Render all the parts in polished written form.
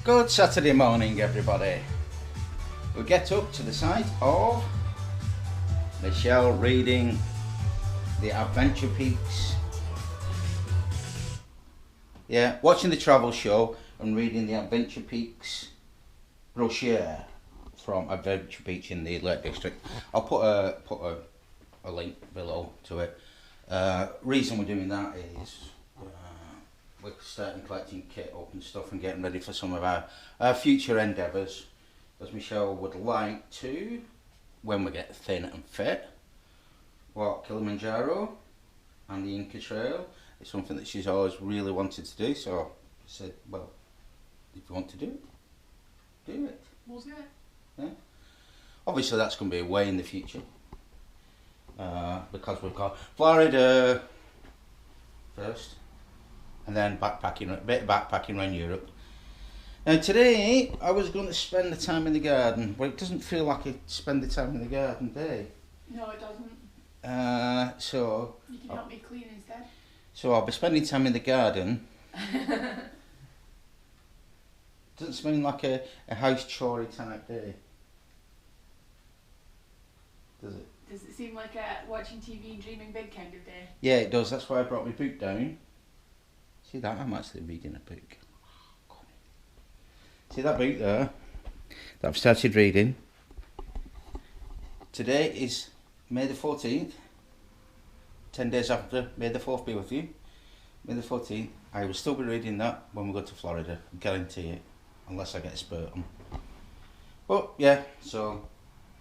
Good Saturday morning, everybody. We get up to the site of Chelle reading the Adventure Peaks. Yeah, watching the travel show and reading the Adventure Peaks brochure from Adventure Peaks in the Lake District. I'll put a link below to it. Reason we're doing that is we're starting collecting kit up and stuff and getting ready for some of our future endeavours, as Michelle would like to, when we get thin and fit, walk Kilimanjaro and the Inca Trail. It's something that she's always really wanted to do, so I said, well, if you want to do it, do it. We'll do it. Yeah. Obviously that's going to be way in the future, because we've got Florida first, and then backpacking, a bit of backpacking around Europe. Now today I was going to spend the time in the garden, but it doesn't feel like I spend the time in the garden day. No, it doesn't. So you can help me clean instead. So I'll be spending time in the garden. Doesn't seem like a house chore type day, does it? Does it seem like a watching TV and dreaming big kind of day? Yeah, it does. That's why I brought my book down. See that? I'm actually reading a book. See that book there that I've started reading? Today is May the 14th. 10 days after May the 4th be with you. May the 14th. I will still be reading that when we go to Florida. I guarantee it. Unless I get a spurt on. But yeah, so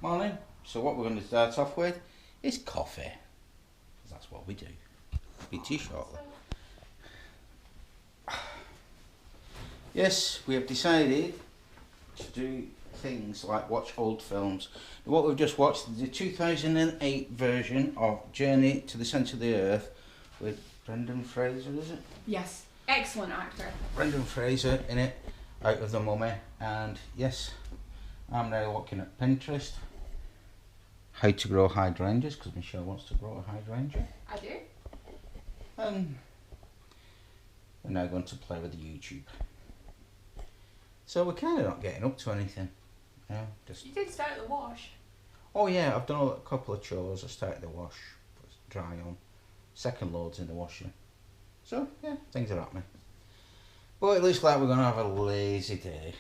morning. So what we're going to start off with is coffee. 'Cause that's what we do. Be too shortly. Yes, we have decided to do things like watch old films. What we've just watched is the 2008 version of Journey to the Centre of the Earth with Brendan Fraser, is it? Yes. Excellent actor. Brendan Fraser in it, out of The Mummy. And yes, I'm now looking at Pinterest. How to grow hydrangeas, because Michelle wants to grow a hydrangea. I do. And we're now going to play with YouTube. So we're kind of not getting up to anything. Yeah, just. You did start the wash. Oh yeah, I've done a couple of chores. I started the wash, put it dry on. Second load's in the washer. So yeah, things are happening. But it looks like we're going to have a lazy day.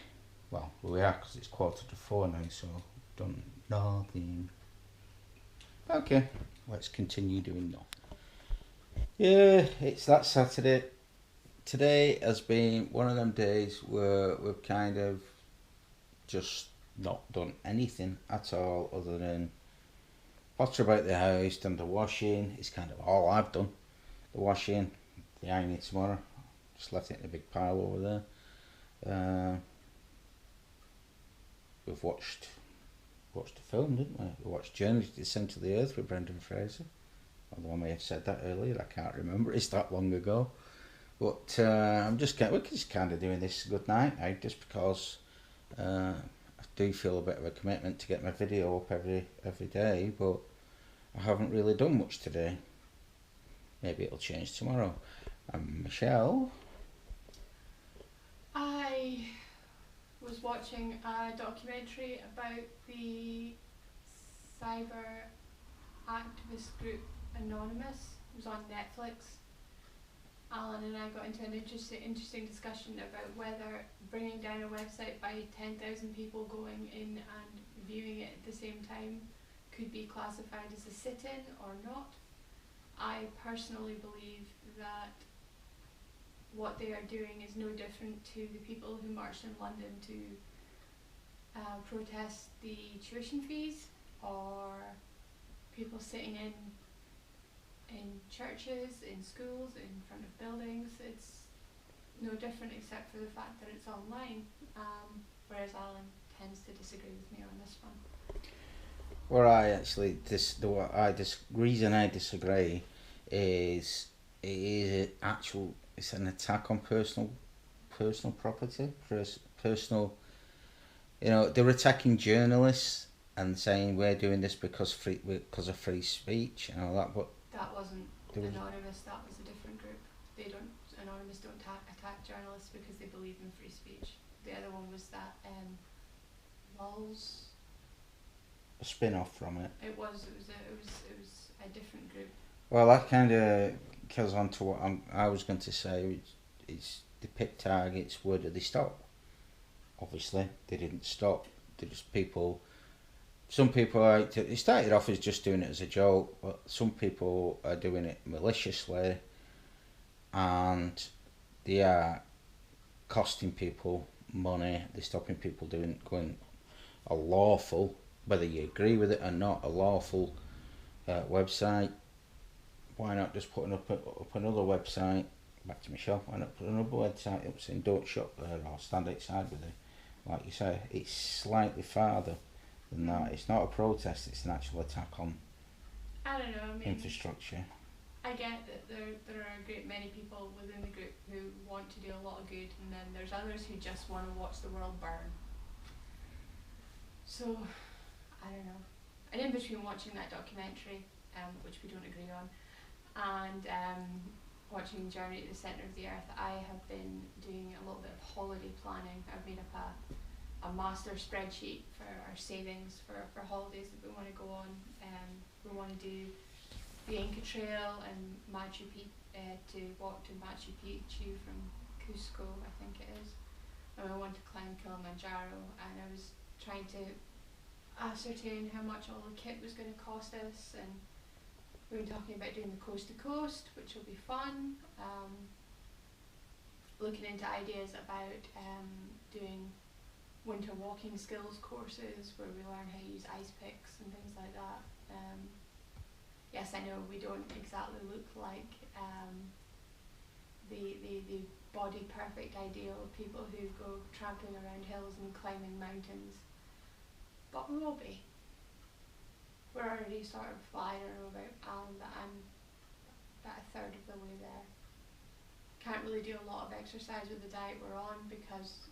Well, we are, because it's 3:45 now, so we've done nothing. Okay, let's continue doing nothing. Yeah, it's that Saturday. Today has been one of them days where we've kind of just not done anything at all other than potter about the house, done the washing. It's kind of all I've done. The washing, the ironing tomorrow. Just left it in a big pile over there. We've watched a film, didn't we? We watched Journey to the Centre of the Earth with Brendan Fraser. Although I may have said that earlier, I can't remember. It's that long ago. But we're just kind of doing this good night now, just because I do feel a bit of a commitment to get my video up every day, but I haven't really done much today. Maybe it'll change tomorrow. Michelle? I was watching a documentary about the cyber activist group Anonymous. It was on Netflix. Alan and I got into an interesting discussion about whether bringing down a website by 10,000 people going in and viewing it at the same time could be classified as a sit-in or not. I personally believe that what they are doing is no different to the people who marched in London to protest the tuition fees, or people sitting in churches, in schools, in front of buildings. It's no different except for the fact that it's online, whereas Alan tends to disagree with me on this one. Well, I actually, reason I disagree is it's an attack on personal property, personal. You know, they're attacking journalists and saying we're doing this because of free speech and all that, but that wasn't Anonymous. That was a different group. Anonymous don't attack journalists because they believe in free speech. the other one was that Lulz. A spin-off from it. It was a different group. Well, that kind of kills on to what I was going to say. It's they pick targets. Where do they stop? Obviously, they didn't stop. They just people. Some people like to. It started off as just doing it as a joke, but some people are doing it maliciously, and they are costing people money. They're stopping people going a lawful, whether you agree with it or not, a lawful website. Why not just putting up another website? Back to Michelle. Why not put another website up saying don't shop there or stand outside with it? Like you say, it's slightly farther than that. It's not a protest. It's an actual attack on I don't know. I mean, infrastructure. I get that there are a great many people within the group who want to do a lot of good, and then there's others who just want to watch the world burn. So, I don't know. And in between watching that documentary, which we don't agree on, and watching Journey to the Centre of the Earth, I have been doing a little bit of holiday planning. I've made up a master spreadsheet for our savings for holidays that we want to go on. We want to do the Inca Trail and Machu Picchu, to walk to Machu Picchu from Cusco, I think it is. And we want to climb Kilimanjaro, and I was trying to ascertain how much all the kit was going to cost us, and we were talking about doing the coast to coast, which will be fun. Looking into ideas about doing winter walking skills courses where we learn how to use ice picks and things like that. Yes, I know we don't exactly look like the body perfect ideal of people who go tramping around hills and climbing mountains, but we will be. We're already sort of, I don't know about Alan, but I'm about a third of the way there. Can't really do a lot of exercise with the diet we're on because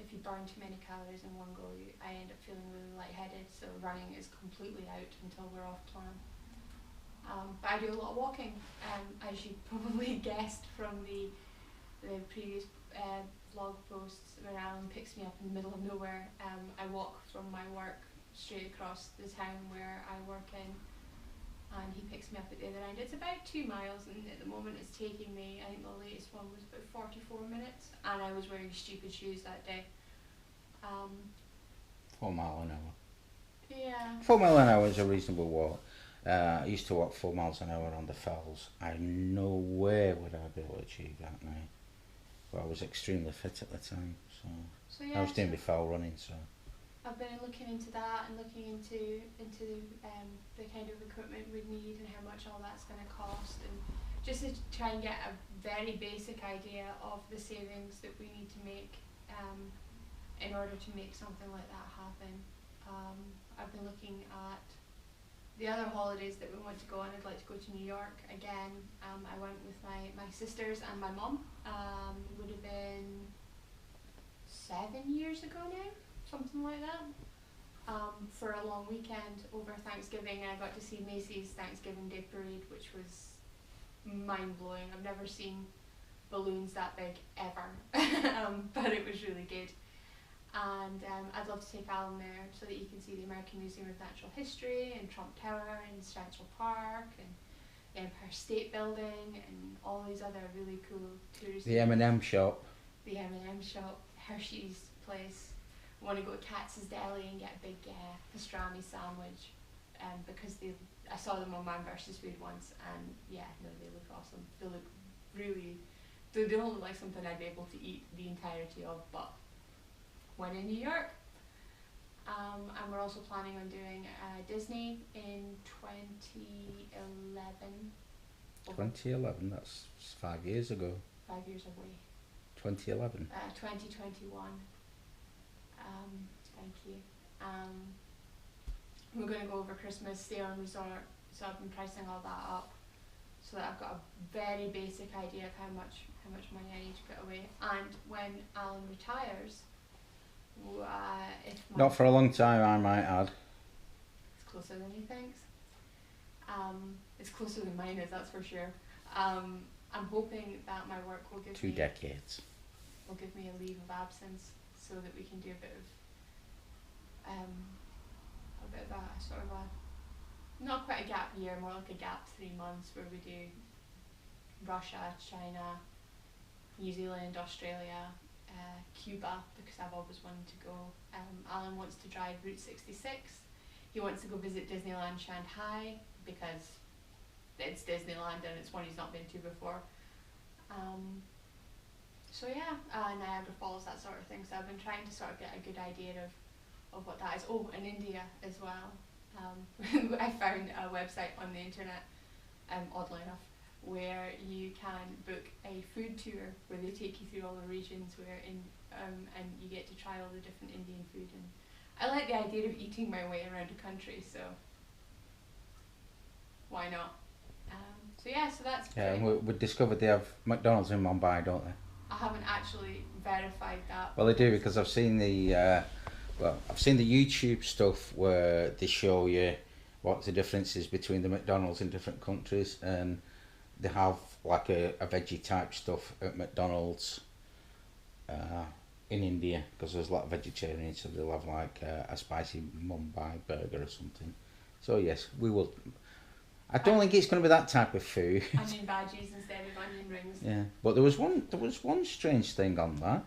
if you burn too many calories in one go, I end up feeling really lightheaded, so running is completely out until we're off plan. But I do a lot of walking, as you probably guessed from the previous vlog posts where Alan picks me up in the middle of nowhere. I walk from my work straight across the town where I work in, and he picks me up at the other end. It's about 2 miles, and at the moment it's taking me, I think the latest one was about 44 minutes, and I was wearing stupid shoes that day. 4 mile an hour. Yeah. 4 mile an hour is a reasonable walk. I used to walk 4 miles an hour on the fells. I no way would I be able to achieve that now. But I was extremely fit at the time, so yeah, I was doing my fell running, so. I've been looking into that and looking into the kind of equipment we'd need and how much all that's going to cost, and just to try and get a very basic idea of the savings that we need to make in order to make something like that happen. I've been looking at the other holidays that we want to go on. I'd like to go to New York again. I went with my sisters and my mum. Would have been 7 years ago now, something like that. For a long weekend over Thanksgiving. I got to see Macy's Thanksgiving Day Parade, which was mind-blowing. I've never seen balloons that big ever, but it was really good. And I'd love to take Alan there so that you can see the American Museum of Natural History and Trump Tower and Central Park and the Empire State Building and all these other really cool tourist. The M&M shop. The M&M shop, Hershey's place. I want to go to Katz's Deli and get a big pastrami sandwich, because I saw them on Man vs. Food once, and yeah, no, they look awesome. They look really, they don't look like something I'd be able to eat the entirety of, but when in New York. And we're also planning on doing Disney in 2011. 2011, that's 5 years ago. 5 years away. 2011. 2021. Thank you. We're going to go over Christmas, stay on resort, so I've been pricing all that up so that I've got a very basic idea of how much money I need to put away. And when Alan retires, not for a long time, I might add. It's closer than he thinks. It's closer than mine is, that's for sure. I'm hoping that my work will give 2 me decades. will give me a leave of absence so that we can do a bit of a sort of a, not quite a gap year, more like a gap 3 months where we do Russia, China, New Zealand, Australia, Cuba, because I've always wanted to go. Alan wants to drive Route 66. He wants to go visit Disneyland Shanghai because it's Disneyland and it's one he's not been to before. So yeah, Niagara Falls, that sort of thing. So I've been trying to sort of get a good idea of what that is. Oh, and India as well. I found a website on the internet, oddly enough, where you can book a food tour where they take you through all the regions and you get to try all the different Indian food. And I like the idea of eating my way around a country, so why not? So yeah, so that's Yeah, and we discovered they have McDonald's in Mumbai, don't they? I haven't actually verified that. Well, they do, because I've seen the I've seen the YouTube stuff where they show you what the difference is between the McDonald's in different countries, and they have like a veggie type stuff at McDonald's in India, because there's a lot of vegetarians, so they'll have like a spicy Mumbai burger or something. So yes, we will. I don't think it's going to be that type of food. Onion bhajis instead of onion rings. Yeah, but there was one strange thing on that.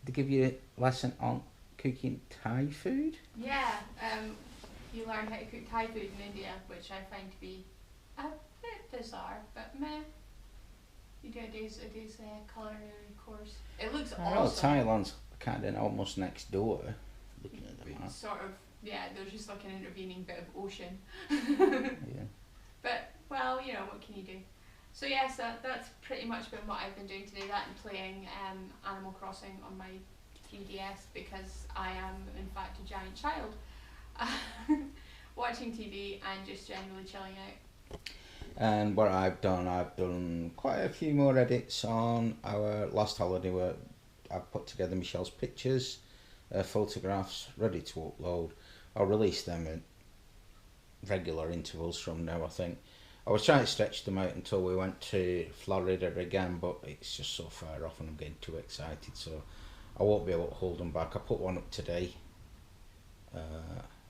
They give you a lesson on cooking Thai food. Yeah, you learn how to cook Thai food in India, which I find to be a bit bizarre, but meh. You do a day's culinary course. It looks awesome. Thailand's kind of almost next door. Looking at the map. Sort of, yeah. There's just like an intervening bit of ocean. Yeah. But well, you know, what can you do? So yeah, so that's pretty much been what I've been doing today. That and playing Animal Crossing on my 3DS, because I am in fact a giant child. Watching TV and just generally chilling out. And what I've done quite a few more edits on our last holiday where I've put together Michelle's pictures, photographs ready to upload. I'll release them at regular intervals from now, I think. I was trying to stretch them out until we went to Florida again, but it's just so far off and I'm getting too excited, so I won't be able to hold them back. I put one up today,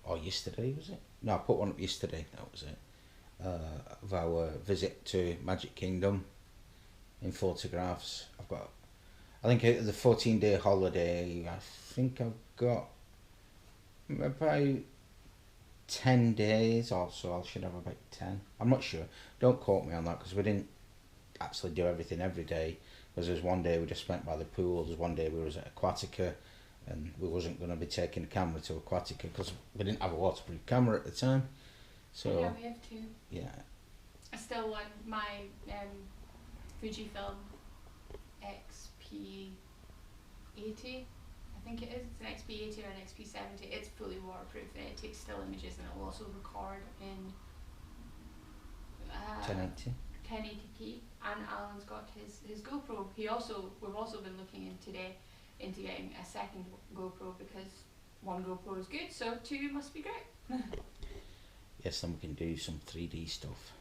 or yesterday was it? No, I put one up yesterday, that was it, of our visit to Magic Kingdom in photographs. I think out of the 14-day holiday, I think I've got about 10 days or so. I should have about 10. I'm not sure. Don't quote me on that, because we didn't actually do everything every day. Because there's one day we just spent by the pool, there's one day we was at Aquatica, and we wasn't going to be taking the camera to Aquatica because we didn't have a waterproof camera at the time. So yeah, we have two. Yeah. I still want my Fujifilm XP80. I think it is. It's an XP80 or an XP70. It's fully waterproof and it takes still images, and it will also record in 1080p. And Alan's got his GoPro. We've also been looking into getting a second GoPro, because one GoPro is good, so two must be great. Yes, then we can do some 3D stuff.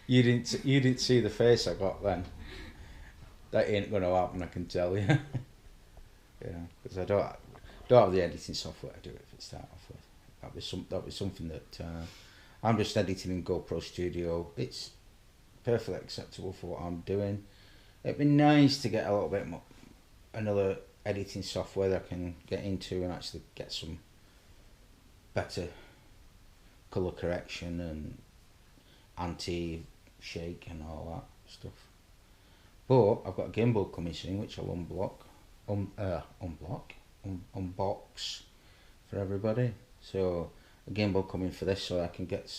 You didn't see the face I got then. That ain't gonna happen, I can tell you. Yeah, because I don't have the editing software to do it to start off with. That was something that I'm just editing in GoPro Studio. It's perfectly acceptable for what I'm doing. It'd be nice to get a little bit more, another editing software that I can get into and actually get some better colour correction and anti-shake and all that stuff. But I've got a gimbal coming soon, which I'll unbox for everybody. So a gimbal coming for this, so I can get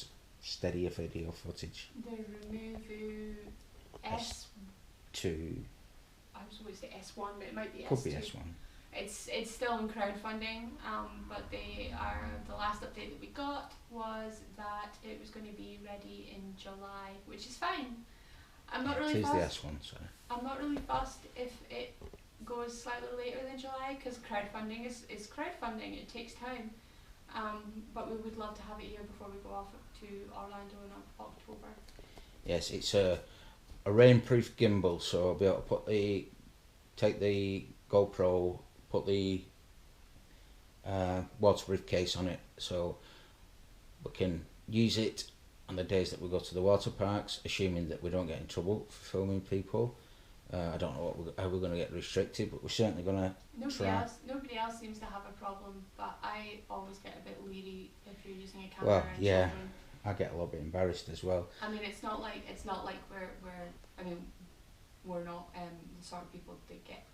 steadier video footage. The Removu S2. I was going to say S1, but it might be Could S2. be S1. It's still in crowdfunding, but the last update that we got was that it was going to be ready in July, which is fine. I'm not really fussed. It is the S1, sorry. I'm not really fussed if it goes slightly later than July, because crowdfunding is crowdfunding. It takes time, but we would love to have it here before we go off to Orlando in October. Yes, it's a rainproof gimbal, so I'll be able to take the GoPro, put the waterproof case on it, so we can use it on the days that we go to the water parks, assuming that we don't get in trouble for filming people. I don't know how we're going to get restricted, but we're certainly going to try. Nobody else seems to have a problem, but I always get a bit leery if you're using a camera Well, and yeah, children. I get a little bit embarrassed as well. I mean, it's not like we're not the sort of people that get,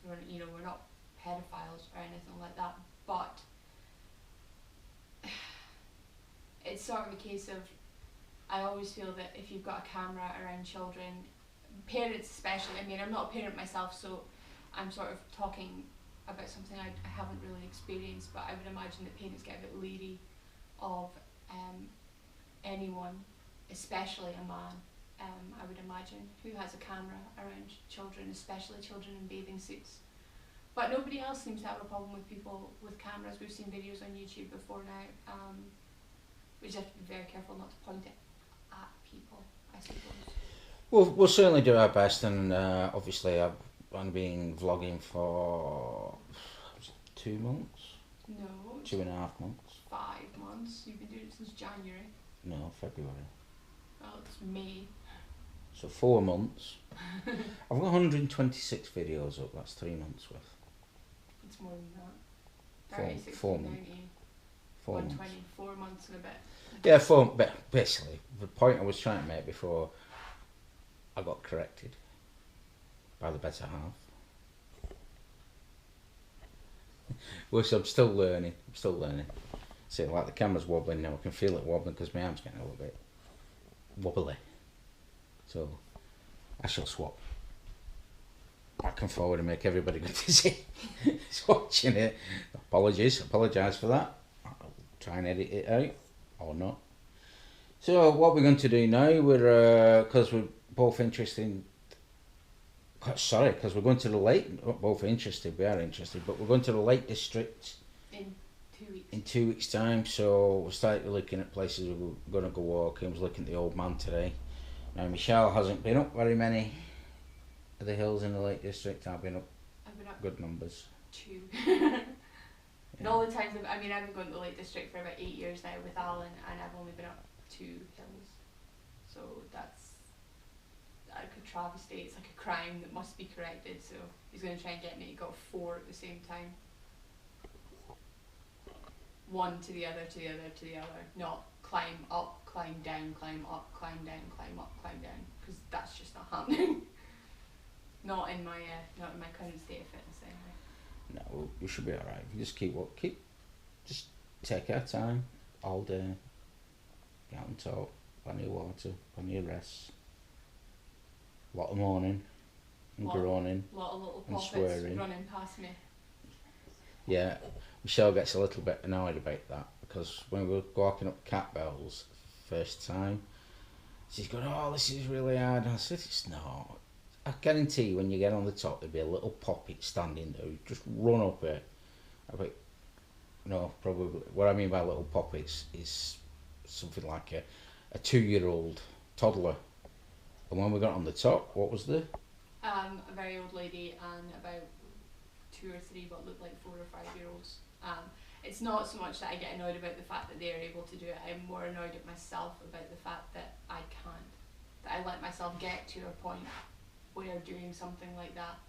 we're not pedophiles or anything like that, but it's sort of a case of, I always feel that if you've got a camera around children, parents especially, I mean, I'm not a parent myself, so I'm sort of talking about something I haven't really experienced, but I would imagine that parents get a bit leery of anyone, especially a man, I would imagine, who has a camera around children, especially children in bathing suits. But nobody else seems to have a problem with people with cameras. We've seen videos on YouTube before now. We just have to be very careful not to point it at people, I suppose. We'll certainly do our best, and obviously I've only been vlogging for 2 months? No. 2.5 months? 5 months. You've been doing it since January. No, February. Oh, it's May. So 4 months. I've got 126 videos up, that's 3 months worth. It's more than that. 30, 60, 4 90, months. 4 months. 4 months and a bit. Yeah, but basically, the point I was trying to make before I got corrected by the better half. Which I'm still learning. See, like the camera's wobbling now. I can feel it wobbling because my arm's getting a little bit wobbly. So I shall swap back and forward and make everybody go to see who's watching it. Apologise for that. I'll try and edit it out or not. So what we're going to do now, because we're both interested. Because we're going to the Lake. Not both interested. We are interested, but we're going to the Lake District in 2 weeks. In 2 weeks' time. So we started looking at places we're going to go walking. I was looking at the Old Man today. Now Michelle hasn't been up very many of the hills in the Lake District. I've been up good numbers. 2. Yeah. And all the times I've been going to the Lake District for about 8 years now with Alan, and I've only been up 2 hills. So that's like a travesty. It's like a crime that must be corrected. So he's going to try and get me to go 4 at the same time. One to the other, to the other, to the other. Not climb up, climb down, climb up, climb down, climb up, climb down. Because that's just not happening. Not in my current state of fitness anyway. No, we should be alright. We just just take our time all day. Get on top, plenty of water, plenty of rest. A lot of moaning and groaning A lot of little and poppets swearing. running past me. Yeah, Michelle gets a little bit annoyed about that because when we were walking up Cat Bells first time, she's going, "Oh, this is really hard." And I said, "It's not. I guarantee you when you get on the top there'll be a little poppet standing there. You just run up it." I went, "No, probably. What I mean by little poppets is something like a 2-year-old toddler." And when we got on the top, what was there? A very old lady and about 2 or 3 what looked like 4 or 5-year-olds. It's not so much that I get annoyed about the fact that they're able to do it. I'm more annoyed at myself about the fact that I can't. That I let myself get to a point where doing something like that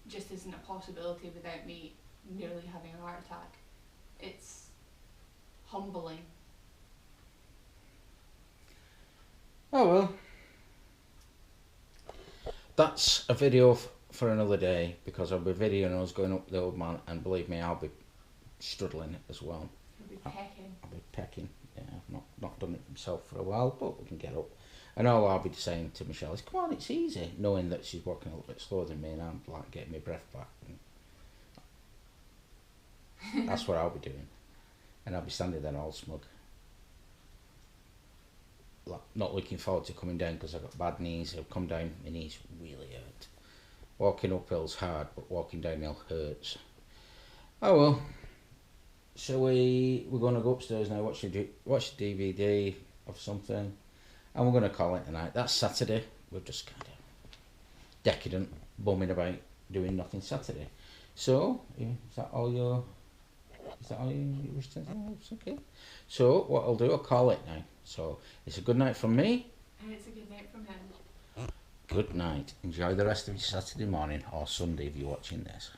just isn't a possibility without me nearly having a heart attack. It's humbling. Oh well. That's a video for another day because I'll be videoing us going up the Old Man, and believe me, I'll be struggling as well. You'll be pecking. I'll be pecking. Yeah, I've not done it myself for a while, but we can get up. And all I'll be saying to Michelle is, "Come on, it's easy," knowing that she's walking a little bit slower than me, and I'm like getting my breath back. And that's what I'll be doing, and I'll be standing there all smug, like, not looking forward to coming down because I've got bad knees. I've come down, my knees really hurt. Walking uphill's hard, but walking downhill hurts. Oh well. So we're going to go upstairs now, watch a DVD of something, And we're going to call it a night. That's Saturday. We're just kind of decadent, bumming about, doing nothing Saturday. So, is that all you wish to say? Okay. So, what I'll do, I'll call it now. So, it's a good night from me. And it's a good night from him. Good night. Enjoy the rest of your Saturday morning or Sunday if you're watching this.